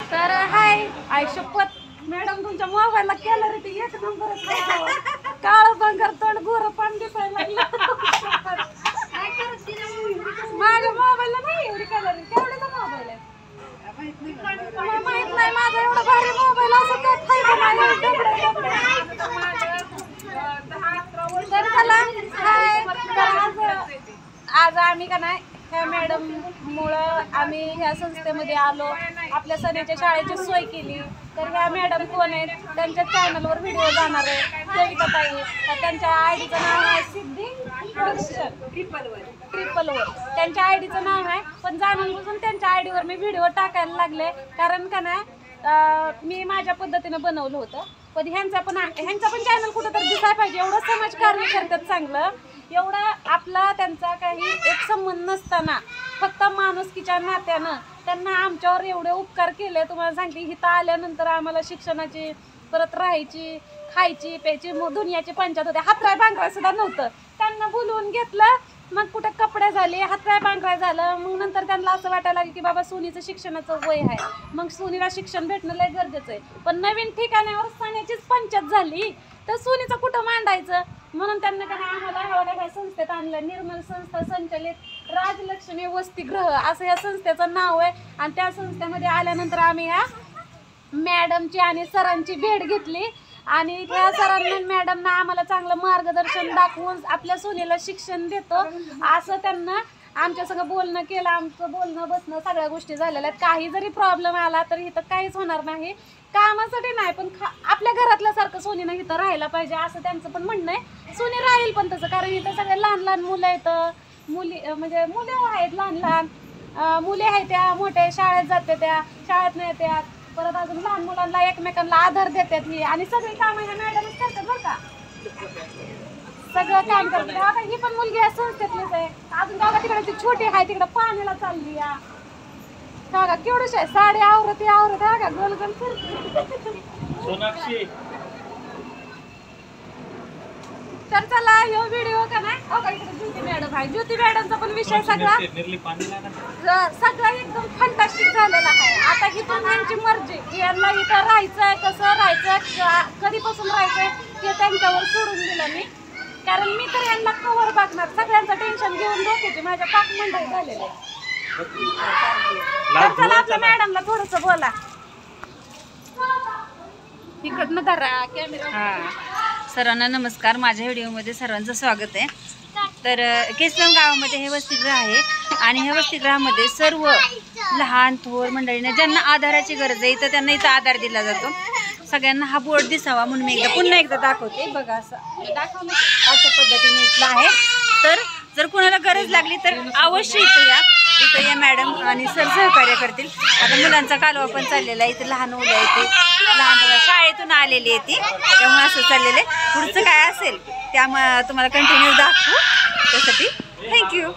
तर हाय आयशपत मॅडम तुमच्या मोबाईलला केलं रे ते एक नंबरच काळ बंगर तोंड गोर पण दिसायला लागलं माझ्या मोबाईलला नाही एवढी कलर केवढीचा मोबाईल आहे माहित नाही माझा एवढा भारी मोबाईल असं काय फायदा नाही तर चला हाय आज आम्ही का नाही ह्या मॅडम मुळे आम्ही ह्या संस्थेमध्ये आलो आपल्या सनेच्या शाळेची सोय केली तर ह्या मॅडम कोण आहेत त्यांच्या चॅनलवर व्हिडिओ जाणार आहे कविताताई तर त्यांच्या आयडीचं नाव आहे सिद्धी ट्रिपल वर त्यांच्या आयडीचं नाव आहे पण जाणून बुजून त्यांच्या आयडीवर मी व्हिडिओ टाकायला लागले कारण का नाही मी माझ्या पद्धतीने बनवलं होतं पण ह्यांचा पण चॅनल कुठं तर दिसायला पाहिजे एवढं समाजकार्य करतात चांगलं एवढा आपला त्यांचा काही एक संबंध नसताना फक्त माणुसकीच्या नात्यानं त्यांना आमच्यावर एवढे उपकार केले तुम्हाला सांगते इथं आल्यानंतर आम्हाला शिक्षणाची परत राहायची खायची प्यायची दुनियाची पंचायत होते हातराय बांगराय सुद्धा नव्हतं त्यांना बोलवून घेतलं मग कुठे कपडे झाले हातराय बांगराय झालं मग नंतर त्यांना असं वाटायला लागलं की बाबा सोनीचं शिक्षणाचं वय आहे मग सोनीला शिक्षण भेटणं लय गरजेचं आहे पण नवीन ठिकाणावर सण्याचीच पंचायत झाली तर सोनीचं कुठं मांडायचं म्हणून त्यांना काय आम्हाला एवढ्या काही संस्थेत आणलं निर्मल संस्था संचलित राजलक्ष्मी वसतिगृह असं या संस्थेचं नाव आहे आणि त्या संस्थेमध्ये आल्यानंतर आम्ही ह्या मॅडमची आणि सरांची भेट घेतली आणि त्या सरांना मॅडमना आम्हाला चांगलं मार्गदर्शन दाखवून आपल्या सोनीला शिक्षण देतो असं त्यांना आमच्या सगळं बोलणं केलं आमचं बोलणं बसणं सगळ्या गोष्टी झालेल्या आहेत काही जरी प्रॉब्लेम आला तर इथं काहीच होणार नाही कामासाठी नाही पण आपल्या घरातल्यासारखं सोनीनं इथं राहायला पाहिजे असं त्यांचं पण म्हणणं आहे सोनी राहील पण तसं कारण इथं सगळे लहान लहान मुलं आहेत मुली म्हणजे मुलं आहेत लहान लहान मुली आहेत त्या मोठ्या शाळेत जाते त्या शाळेत नाही येतात परत अजून लहान मुलांना एकमेकांना आधार देतात ही आणि सगळी कामं ह्या मॅडमच करतात बरं का सगळं काम करतात ही पण मुलगी या संस्थेतलीच आहे अजून बघा तिकडे ती छोटी आहे तिकडे पाण्याला चालली या बघा केवढीच आहे साडी आवरत बघा गोल गोल सोनाक्षी तर चला ह्यो व्हिडिओ का नाही इकडे ज्योती मॅडम आहे ज्योती मॅडमचा पण विषय सगळा एकदम फंटास्टिक झालेला आहे आता इथून यांची मर्जी यांना इथं राहायचंय कसं राहायचं कधीपासून राहायचंय ते त्यांच्यावर सोडून दिलं मी कारण मी तर यांना कवर बघणार सगळ्यांचं टेन्शन घेऊन डोक्याची माझ्या पाक मंडळी झालेले तर चला आपल्या मॅडमला थोडस बोला इकडनं धरा कॅमेरा सर्वांना नमस्कार माझ्या व्हिडिओमध्ये सर्वांचं स्वागत आहे तर केसलम गावामध्ये हे वसतिगृह आहे आणि हे वसतिगृहामध्ये सर्व लहान थोर मंडळींना ज्यांना आधाराची गरज आहे तर त्यांना इथं आधार दिला जातो सगळ्यांना हा बोर्ड दिसावा म्हणून मी पुन्हा एकदा दाखवते बघा असं दाखवलं अशा पद्धतीने इथलं आहे तर जर कोणाला गरज लागली तर अवश्य इथं या मॅडम आणि सर सहकार्य करतील आता मुलांचा कालवा पण चाललेला आहे इथे लहान मुलं आहे ते लहान शाळेतून आलेली आहे ती त्यामुळे असं चाललेलं आहे पुढचं काय असेल त्यामुळे तुम्हाला कंटिन्यू दाखवू त्यासाठी थँक्यू